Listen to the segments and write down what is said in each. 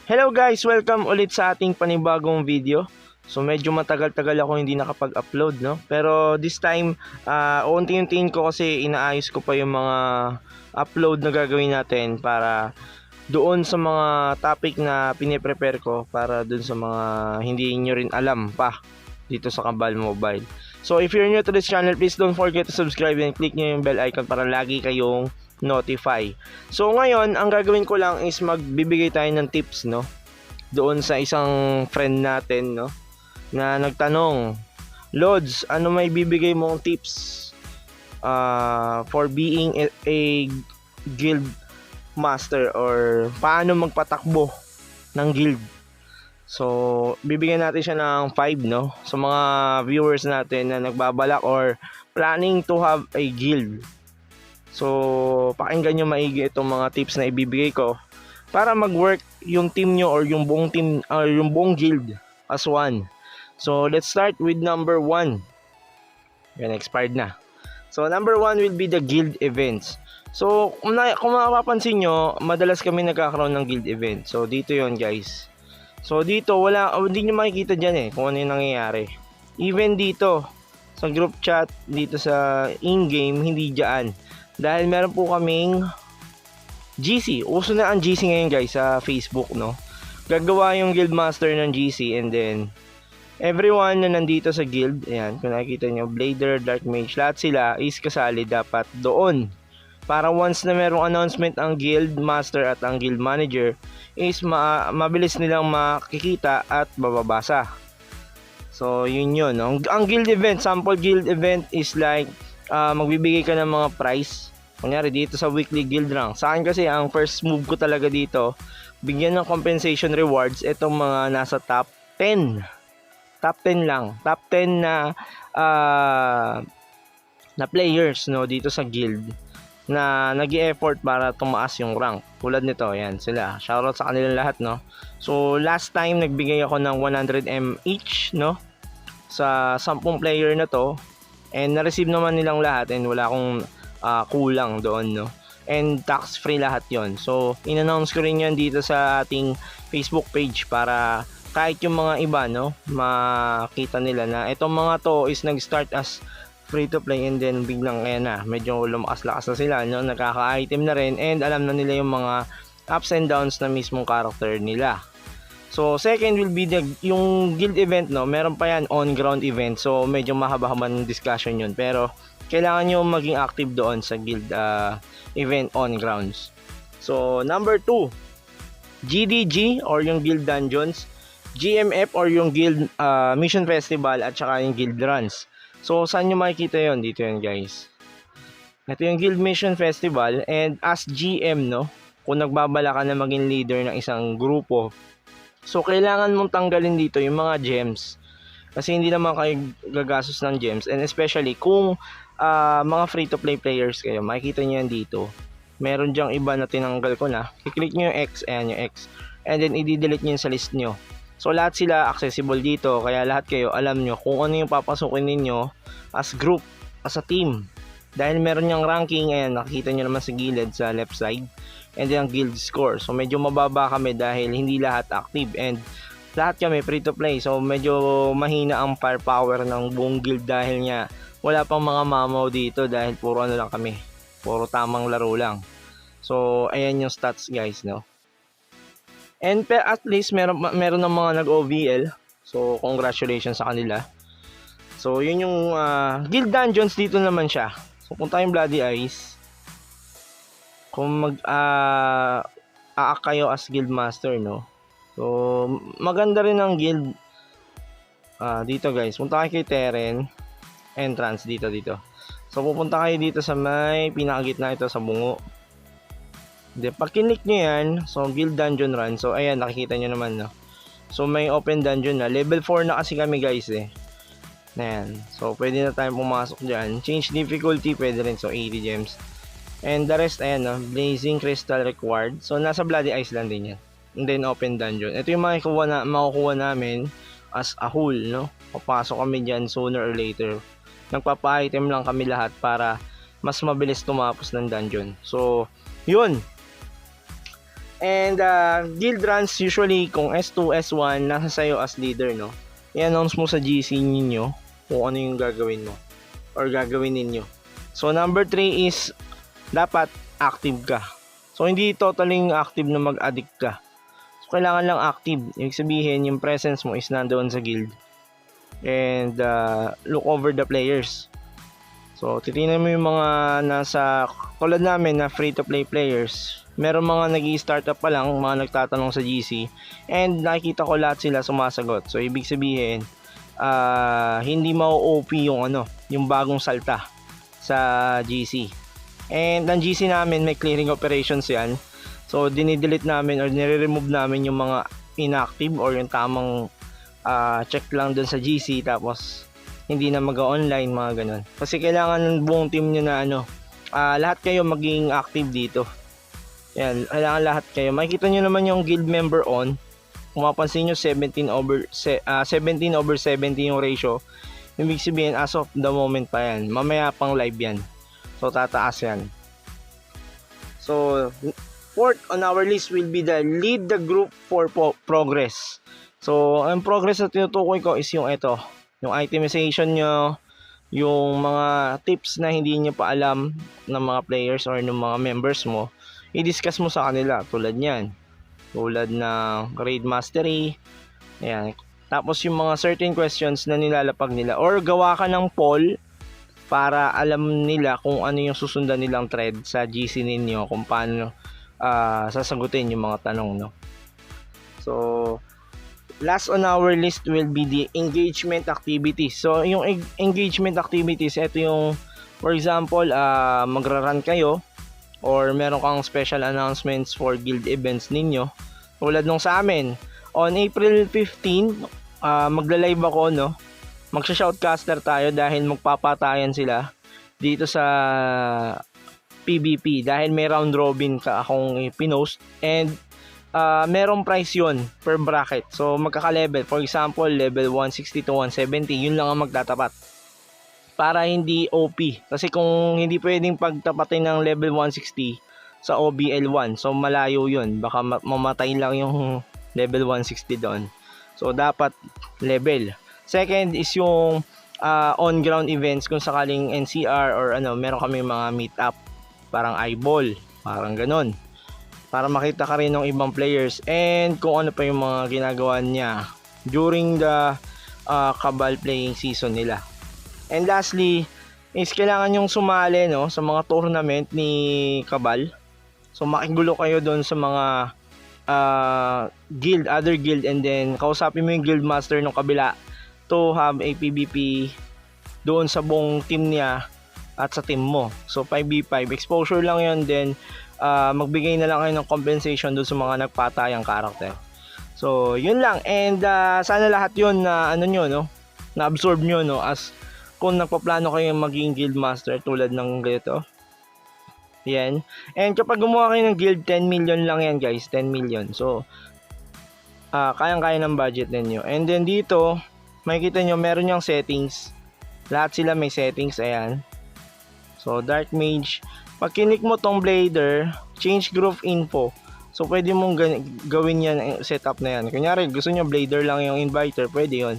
Hello guys! Welcome ulit sa ating panibagong video. So medyo matagal-tagal ako hindi nakapag-upload, no? Pero this time, unti-untiin ko kasi inaayos ko pa yung mga upload na gagawin natin para doon sa mga topic na piniprepare ko para doon sa mga hindi nyo rin alam pa dito sa Kabal Mobile. So if you're new to this channel, please don't forget to subscribe and click nyo yung bell icon para lagi kayong notify. So ngayon, ang gagawin ko lang is magbibigay tayo ng tips, no? Doon sa isang friend natin, no? Na nagtanong, Lods, ano may bibigay mong tips for being a guild master or paano magpatakbo ng guild? So, bibigyan natin siya ng 5, no? Sa mga viewers natin na nagbabalak or planning to have a guild. So, pakinggan nyo maigi itong mga tips na ibibigay ko para mag-work yung team nyo or yung buong team or yung buong guild as one. So, let's start with number 1. Yan, expired na. So, number 1 will be the guild events. So, kung mapapansin nyo, madalas kami nagkakaroon ng guild event. So, dito yon guys. So, dito, hindi nyo makikita dyan kung ano yung nangyayari. Even dito, sa group chat, dito sa in-game, hindi dyan. Dahil meron po kaming GC. Uso na ang GC ngayon guys sa Facebook, no? Gagawa yung guild master ng GC and then everyone na nandito sa guild, ayan, kung nakikita nyo, Blader, Dark Mage, lahat sila is kasali dapat doon. Para once na merong announcement ang guild master at ang guild manager is mabilis nilang makikita at mababasa. So yun yun, no? Ang guild event, sample guild event is like magbibigay ka ng mga prize. Kunyari dito sa weekly guild rank. Sa akin kasi ang first move ko talaga dito, bigyan ng compensation rewards itong mga nasa top 10. Top 10 lang. Top 10 na players, no, dito sa guild na nag-e-effort para tumaas yung rank. Tulad nito, yan sila. Shoutout sa kanilang lahat, no. So last time nagbigay ako ng 100M each, no, sa 10 player na to. And na-receive naman nilang lahat and wala akong kulang doon, no. And tax free lahat yon. So in-announce ko rin yan dito sa ating Facebook page para kahit yung mga iba, no, makita nila na itong mga to is nag-start as free to play and then biglang medyo lumakas-lakas na sila, no, nakaka-item na rin and alam na nila yung mga ups and downs na mismong character nila. So second will be yung guild event, no, meron pa yan on ground event. So medyo mahaba-haba ng discussion yun, pero kailangan nyo maging active doon sa guild event on grounds. So number 2, GDG or yung guild dungeons, GMF or yung guild mission festival at saka yung guild runs. So saan nyo makikita yon? Dito yan guys. Ito yung guild mission festival and as GM, no, kung nagbabala ka na maging leader ng isang grupo, so kailangan mong tanggalin dito yung mga gems kasi hindi naman kayo gagastos ng gems, and especially kung mga free to play players kayo, makikita nyo yan dito. Meron dyang iba na tinanggal ko na. I-click nyo yung X, ayan yung X, and then i-delete nyo sa list nyo. So lahat sila accessible dito, kaya lahat kayo alam nyo kung ano yung papasukin ninyo as group, as a team. Dahil meron yung ranking, ayan, nakikita nyo naman sa gilid sa left side, and then ang guild score. So medyo mababa kami dahil hindi lahat active and lahat kami free to play. So medyo mahina ang firepower ng buong guild dahil nga wala pang mga mamaw dito dahil puro ano lang kami, puro tamang laro lang. So ayan yung stats guys, no. And at least meron ng mga nag-OVL. So congratulations sa kanila. So yun yung guild dungeons, dito naman siya. So kung tayong Bloody Eyes, kung kayo as guild master, no. So maganda rin ang guild dito guys. Punta kayo kay Terren entrance dito. So pupunta kayo dito sa may pinakagitna, ito sa bungo. Then pag kinik nyo yan, so guild dungeon run. So ayan, nakikita nyo naman, no. So may open dungeon na. Level 4 na kasi kami guys Ayan. So pwede na tayong pumasok dyan. Change difficulty, pwede rin. So 80 gems. And the rest, ayan, no, blazing crystal required. So nasa Bloody Island din yan. And then open dungeon. Ito yung makukuha namin as a whole, no. Papasok kami dyan sooner or later. Nagpapa-item lang kami lahat para mas mabilis tumapos ng dungeon. So yun. And guild runs usually kung S2, S1 nasa sayo as leader, no. I-announce mo sa GC ninyo kung ano yung gagawin mo or gagawin ninyo. So number 3 is dapat active ka. So hindi totally active na mag-addict ka. So kailangan lang active. Ibig sabihin yung presence mo is nandoon sa guild. And look over the players. So titingnan mo yung mga nasa tulad namin na free to play players. Meron mga nag-i-startup pa lang, mga nagtatanong sa GC, and nakikita ko lahat sila sumasagot. So ibig sabihin hindi mau-OP yung bagong salta sa GC. And ang GC namin may clearing operations yan. So dinidelete namin or nire-remove namin yung mga inactive or yung tamang check lang dun sa GC, tapos hindi na mag-online, mga ganun. Kasi kailangan ng buong team nyo na lahat kayo maging active dito. Yan, kailangan lahat kayo. Makikita nyo naman yung guild member on. Kung mapansin nyo, 17/70 yung ratio. Ibig sabihin, as of the moment pa yan. Mamaya pang live yan. So, tataas yan. So, fourth on our list will be the lead the group for progress. So, ang progress na tinutukoy ko is yung ito. Yung itemization nyo, yung mga tips na hindi nyo pa alam ng mga players or ng mga members mo, i-discuss mo sa kanila tulad niyan. Tulad ng raid mastery. Ayan. Tapos yung mga certain questions na nilalapag nila or gawa ka ng poll para alam nila kung ano yung susundan nilang thread sa GC ninyo, kung paano sasagutin yung mga tanong, no? So, last on our list will be the engagement activities. So, yung engagement activities, ito yung, for example, magra-run kayo or meron kang special announcements for guild events ninyo. Tulad nung sa amin, on April 15, magla-live ako, no? Magsha-shoutcaster tayo dahil magpapatayan sila dito sa PvP dahil may round robin ka akong pinost, and merong price yun per bracket. So magkaka-level, for example level 160 to 170, yun lang ang magtatapat para hindi OP. Kasi kung hindi pwedeng pagtapatin ng level 160 sa OBL1, so malayo yun, baka mamatay lang yung level 160 doon. So dapat level. Second is yung on ground events, kung sakaling NCR or meron kami mga meet up, parang eyeball, parang ganun, para makita ka rin ng ibang players and kung ano pa yung mga ginagawa niya during the Cabal playing season nila. And lastly is kailangan yung sumali, no, sa mga tournament ni Cabal. So makigulo kayo doon sa mga guild, other guild, and then kausapin mo yung guild master ng kabila to have a PvP doon sa buong team niya at sa team mo. So 5v5 exposure lang yun, then magbigay na lang kayo ng compensation doon sa mga nagpatayang character. So yun lang, and sana lahat yun na na absorb nyo, no, as kung nagpaplano kayo maging guild master tulad ng ganito. Yan. And kapag gumawa kayo ng guild, 10 million lang yan, guys, 10 million. So kayang-kaya ng budget ninyo. And then dito makikita nyo meron yung settings, lahat sila may settings. Ayan. So Dark Mage, pag kinik mo tong Blader, change group info. So pwede mong gawin yan, setup na yan. Kunyari gusto nyo Blader lang yung inviter, pwede yon.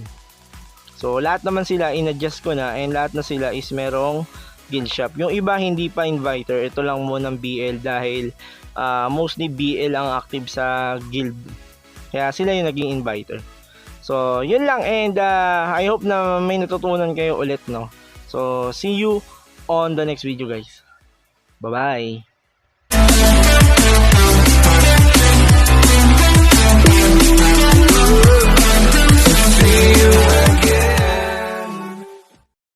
So lahat naman sila in-adjust ko na, and lahat na sila is merong guild shop. Yung iba hindi pa inviter, ito lang muna ng BL dahil mostly BL ang active sa guild. Kaya sila yung naging inviter. So yun lang, and I hope na may natutunan kayo ulit, no. So see you on the next video, guys. Bye bye.